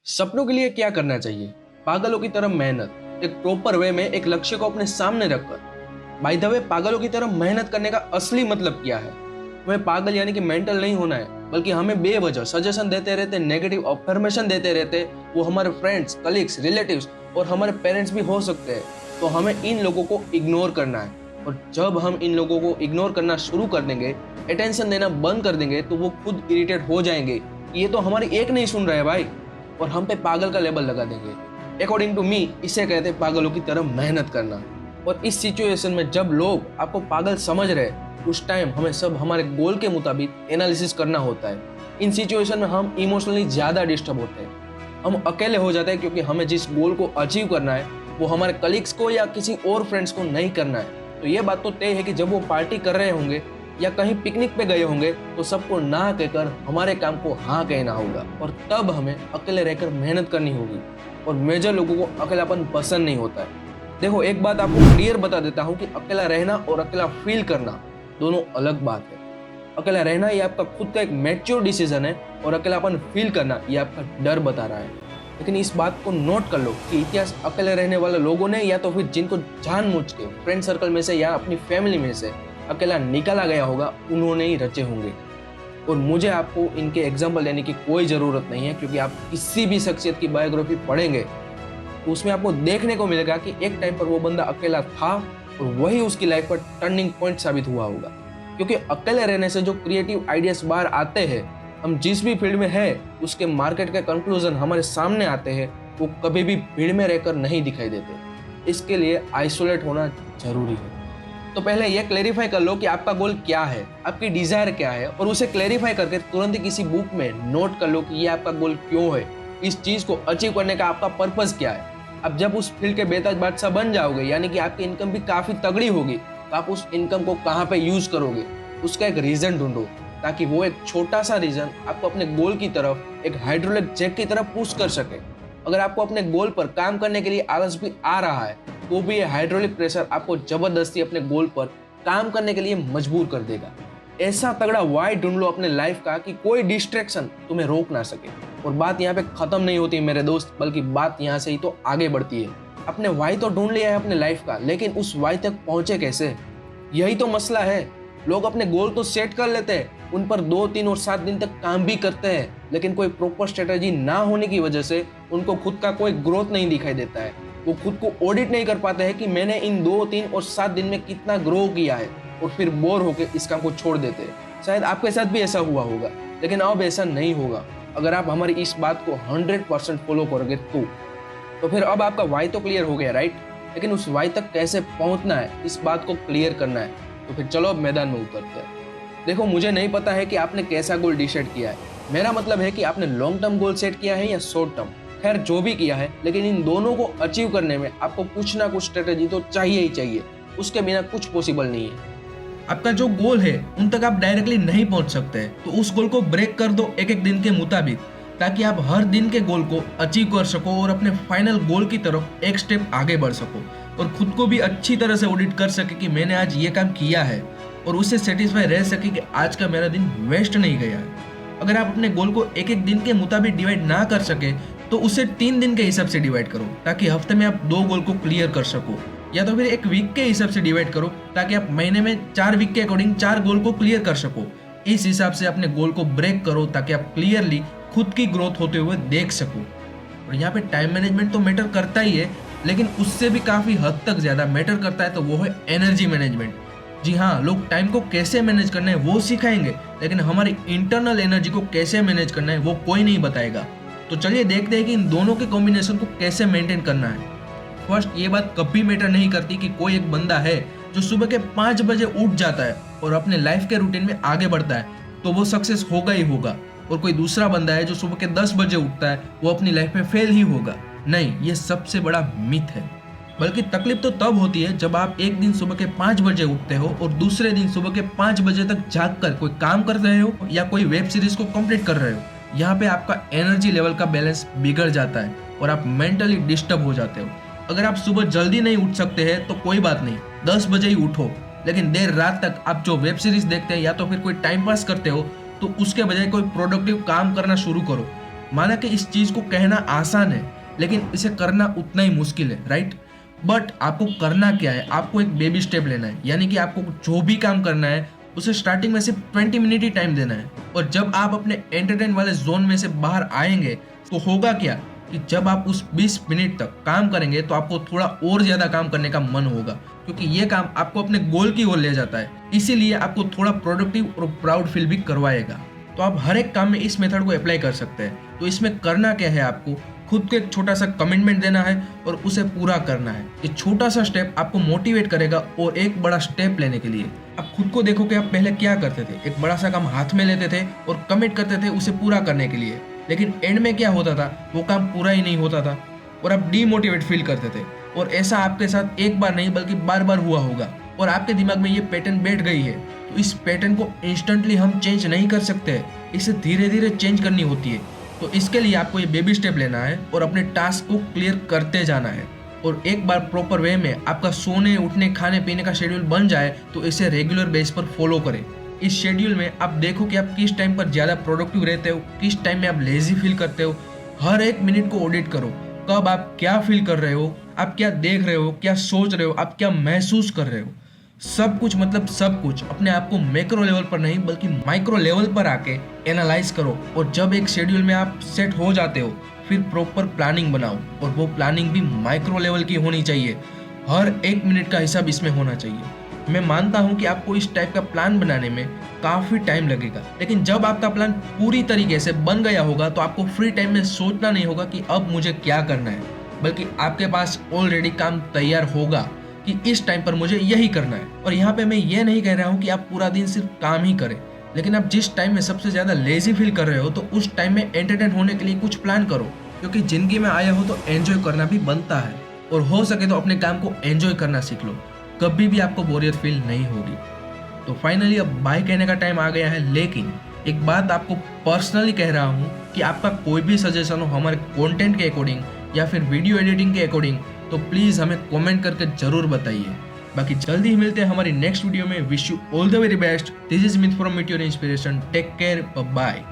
सपनों के लिए क्या करना चाहिए? पागलों की तरह मेहनत, एक प्रॉपर वे में एक लक्ष्य को अपने सामने रखकर। बाय द वे, पागलों की तरह मेहनत करने का असली मतलब क्या है? हमें पागल यानी कि मेंटल नहीं होना है, बल्कि हमें बेवजह सजेशन देते रहते, नेगेटिव अफर्मेशन देते रहते, वो हमारे फ्रेंड्स, कलीग्स, रिलेटिव्स और हमारे पेरेंट्स भी हो सकते हैं। तो हमें इन लोगों को इग्नोर करना है। और जब हम इन लोगों को इग्नोर करना शुरू कर देंगे, अटेंशन देना बंद कर देंगे, तो वो खुद इरिटेट हो जाएंगे कि ये तो हमारी एक नहीं सुन रहा है भाई, और हम पे पागल का लेबल लगा देंगे। अकॉर्डिंग टू मी, इसे कहते हैं पागलों की तरह मेहनत करना। और इस सिचुएशन में जब लोग आपको पागल समझ रहे हैं, उस टाइम हमें सब हमारे गोल के मुताबिक एनालिसिस करना होता है। इन सिचुएशन में हम इमोशनली ज़्यादा डिस्टर्ब होते हैं, हम अकेले हो जाते हैं, क्योंकि हमें जिस गोल को अचीव करना है वो हमारे कलीग्स को या किसी और फ्रेंड्स को नहीं करना है। तो ये बात तो तय है कि जब वो पार्टी कर रहे होंगे या कहीं पिकनिक पे गए होंगे, तो सबको ना कहकर हमारे काम को हाँ कहना होगा। और तब हमें अकेले रहकर मेहनत करनी होगी। और मेजर लोगों को अकेलापन पसंद नहीं होता है। देखो, एक बात आपको क्लियर बता देता हूँ कि अकेला रहना और अकेला फील करना दोनों अलग बात है। अकेला रहना ये आपका खुद का एक मैच्योर डिसीजन है, और अकेलापन फील करना ये आपका डर बता रहा है। लेकिन इस बात को नोट कर लो कि इतिहास अकेले रहने वाले लोगों ने, या तो फिर जिनको जानबूझ के फ्रेंड सर्कल में से या अपनी फैमिली में से अकेला निकाला गया होगा, उन्होंने ही रचे होंगे। और मुझे आपको इनके एग्जाम्पल देने की कोई ज़रूरत नहीं है, क्योंकि आप किसी भी शख्सियत की बायोग्राफी पढ़ेंगे तो उसमें आपको देखने को मिलेगा कि एक टाइम पर वो बंदा अकेला था, और वही उसकी लाइफ पर टर्निंग पॉइंट साबित हुआ होगा। क्योंकि अकेले रहने से जो क्रिएटिव आइडियाज बाहर आते हैं, हम जिस भी फील्ड में है उसके मार्केट के कंक्लूजन हमारे सामने आते हैं, वो कभी भी भीड़ में रहकर नहीं दिखाई देते। इसके लिए आइसोलेट होना जरूरी है। तो पहले ये क्लेरिफाई कर लो कि आपका गोल क्या है, आपकी डिजायर क्या है, और उसे क्लेरिफाई करके तुरंत ही किसी बुक में नोट कर लो कि ये आपका गोल क्यों है, इस चीज को अचीव करने का आपका पर्पस क्या है। अब जब उस फील्ड के बेताज बादशाह बन जाओगे, यानी कि आपकी इनकम भी काफी तगड़ी होगी, तो आप उस इनकम को कहाँ पे यूज करोगे, उसका एक रीजन ढूंढो, ताकि वो एक छोटा सा रीजन आपको अपने गोल की तरफ एक हाइड्रोलिक जेट की तरफ पुश कर सके। अगर आपको अपने गोल पर काम करने के लिए आलस भी आ रहा है, तो भी ये हाइड्रोलिक प्रेशर आपको जबरदस्ती अपने गोल पर काम करने के लिए मजबूर कर देगा। ऐसा तगड़ा वाई ढूंढ लो अपने लाइफ का कि कोई डिस्ट्रैक्शन तुम्हें रोक ना सके। और बात यहाँ पे खत्म नहीं होती मेरे दोस्त, बल्कि बात यहाँ से ही तो आगे बढ़ती है। अपने वाई तो ढूंढ लिया है अपने लाइफ का, लेकिन उस वाई तक पहुंचे कैसे, यही तो मसला है। लोग अपने गोल तो सेट कर लेते हैं, उन पर 2, 3 और 7 दिन तक काम भी करते हैं, लेकिन कोई प्रॉपर स्ट्रेटेजी ना होने की वजह से उनको खुद का कोई ग्रोथ नहीं दिखाई देता है। वो खुद को ऑडिट नहीं कर पाते हैं कि मैंने इन 2, 3 और 7 दिन में कितना ग्रो किया है, और फिर बोर होकर इस काम को छोड़ देते हैं। शायद आपके साथ भी ऐसा हुआ होगा, लेकिन अब ऐसा नहीं होगा अगर आप हमारी इस बात को 100% फॉलो करोगे। तो फिर अब आपका वाई तो क्लियर हो गया, राइट? लेकिन उस वाई तक कैसे पहुंचना है, इस बात को क्लियर करना है। तो फिर चलो अब मैदान में उतरते हैं। देखो, मुझे नहीं पता है कि आपने कैसा गोल डिसाइड किया है। मेरा मतलब है कि आपने लॉन्ग टर्म गोल सेट किया है या शॉर्ट टर्म, खैर जो भी किया है, लेकिन इन दोनों को अचीव करने में आपको कुछ ना कुछ स्ट्रेटेजी तो चाहिए ही चाहिए। उसके बिना कुछ पॉसिबल नहीं है। आपका जो गोल है उन तक आप डायरेक्टली नहीं पहुंच सकते, तो उस गोल को ब्रेक कर दो एक एक दिन के मुताबिक, ताकि आप हर दिन के गोल को अचीव कर सको और अपने फाइनल गोल की तरफ एक स्टेप आगे बढ़ सको, और खुद को भी अच्छी तरह से ऑडिट कर सके कि मैंने आज ये काम किया है, और उससे सेटिस्फाई रह सके कि आज का मेरा दिन वेस्ट नहीं गया है। अगर आप अपने गोल को एक एक दिन के मुताबिक डिवाइड ना कर सके, तो उसे 3 दिन के हिसाब से डिवाइड करो, ताकि हफ्ते में आप 2 गोल को क्लियर कर सको, या तो फिर एक वीक के हिसाब से डिवाइड करो, ताकि आप महीने में 4 वीक के अकॉर्डिंग 4 गोल को क्लियर कर सको। इस हिसाब से अपने गोल को ब्रेक करो, ताकि आप क्लियरली खुद की ग्रोथ होते हुए देख सको। और यहाँ पे टाइम मैनेजमेंट तो मैटर करता ही है, लेकिन उससे भी काफी हद तक ज्यादा मैटर करता है, तो वो है एनर्जी मैनेजमेंट। जी हाँ, लोग टाइम को कैसे मैनेज करना है वो सिखाएंगे, लेकिन हमारी इंटरनल एनर्जी को कैसे मैनेज करना है वो कोई नहीं बताएगा। तो चलिए देखते हैं कि इन दोनों के कॉम्बिनेशन को कैसे मेंटेन करना है। फर्स्ट, ये बात कभी मैटर नहीं करती कि कोई एक बंदा है जो सुबह के 5 बजे उठ जाता है और अपने लाइफ के रूटीन में आगे बढ़ता है, तो वो सक्सेस होगा ही होगा, और कोई दूसरा बंदा है जो सुबह के 10 बजे उठता है, वो अपनी लाइफ में फेल ही होगा। नहीं, ये सबसे बड़ा मिथ है। बल्कि तकलीफ तो तब होती है जब आप एक दिन सुबह के 5 बजे उठते हो और दूसरे दिन सुबह के 5 बजे तक जाग कर कोई काम कर रहे हो या कोई वेब सीरीज को कंप्लीट कर रहे हो। यहाँ पे आपका एनर्जी लेवल का बैलेंस बिगड़ जाता है और आप मेंटली डिस्टर्ब हो जाते हो। अगर आप सुबह जल्दी नहीं उठ सकते हैं तो कोई बात नहीं, 10 बजे ही उठो, लेकिन देर रात तक आप जो वेब सीरीज देखते हैं या तो फिर कोई टाइम पास करते हो, तो उसके बजाय कोई प्रोडक्टिव काम करना शुरू करो। माना कि इस चीज को कहना आसान है, लेकिन इसे करना उतना ही मुश्किल है, राइट? बट आपको करना क्या है, आपको एक बेबी स्टेप लेना है, यानी कि आपको जो भी काम करना है उसे स्टार्टिंग में सिर्फ 20 मिनट ही टाइम देना है। और जब आप अपने एंटरटेन वाले जोन में से बाहर आएंगे तो होगा क्या कि जब आप उस 20 मिनट तक काम करेंगे तो आपको थोड़ा और ज्यादा काम करने का मन होगा, क्योंकि ये काम आपको अपने गोल की ओर ले जाता है, इसीलिए आपको थोड़ा प्रोडक्टिव और प्राउड फील भी करवाएगा। तो आप हर एक काम में इस मेथड को अप्लाई कर सकते हैं। तो इसमें करना क्या है, आपको खुद को एक छोटा सा कमिटमेंट देना है और उसे पूरा करना है। ये छोटा सा स्टेप आपको मोटिवेट करेगा और एक बड़ा स्टेप लेने के लिए। आप खुद को देखो कि आप पहले क्या करते थे, एक बड़ा सा काम हाथ में लेते थे और कमिट करते थे उसे पूरा करने के लिए, लेकिन एंड में क्या होता था, वो काम पूरा ही नहीं होता था और आप डीमोटिवेट फील करते थे। और ऐसा आपके साथ एक बार नहीं बल्कि बार बार हुआ होगा और आपके दिमाग में ये पैटर्न बैठ गई है। तो इस पैटर्न को इंस्टेंटली हम चेंज नहीं कर सकते, इसे धीरे धीरे चेंज करनी होती है। तो इसके लिए आपको ये बेबी स्टेप लेना है और अपने टास्क को क्लियर करते जाना है। और एक बार प्रॉपर वे में आपका सोने उठने खाने पीने का शेड्यूल बन जाए तो इसे रेगुलर बेस पर फॉलो करें। इस शेड्यूल में आप देखो कि आप किस टाइम पर ज़्यादा प्रोडक्टिव रहते हो, किस टाइम में आप लेजी फील करते हो। हर एक मिनट को ऑडिट करो, कब आप क्या फील कर रहे हो, आप क्या देख रहे हो, क्या सोच रहे हो, आप क्या महसूस कर रहे हो। सब कुछ, मतलब सब कुछ अपने आप को मैक्रो लेवल पर नहीं बल्कि माइक्रो लेवल पर आके एनालाइज करो। और जब एक शेड्यूल में आप सेट हो जाते हो फिर प्रॉपर प्लानिंग बनाओ, और वो प्लानिंग भी माइक्रो लेवल की होनी चाहिए। हर एक मिनट का हिसाब इसमें होना चाहिए। मैं मानता हूँ कि आपको इस टाइप का प्लान बनाने में काफ़ी टाइम लगेगा, लेकिन जब आपका प्लान पूरी तरीके से बन गया होगा तो आपको फ्री टाइम में सोचना नहीं होगा कि अब मुझे क्या करना है, बल्कि आपके पास ऑलरेडी काम तैयार होगा कि इस टाइम पर मुझे यही करना है। और यहाँ पे मैं ये नहीं कह रहा हूँ कि आप पूरा दिन सिर्फ काम ही करें, लेकिन आप जिस टाइम में सबसे ज़्यादा लेजी फील कर रहे हो तो उस टाइम में एंटरटेन होने के लिए कुछ प्लान करो, क्योंकि जिंदगी में आया हो तो एंजॉय करना भी बनता है। और हो सके तो अपने काम को एंजॉय करना सीख लो, कभी भी आपको बोरियत फील नहीं होगी। तो फाइनली अब बाय कहने का टाइम आ गया है, लेकिन एक बात आपको पर्सनली कह रहा हूँ कि आपका कोई भी सजेशन हो हमारे कंटेंट के अकॉर्डिंग या फिर वीडियो एडिटिंग के अकॉर्डिंग तो प्लीज़ हमें कमेंट करके ज़रूर बताइए। बाकी जल्दी ही मिलते हैं हमारी नेक्स्ट वीडियो में। Wish you all the very best. This is Mith from Meet Your Inspiration. Take care, bye.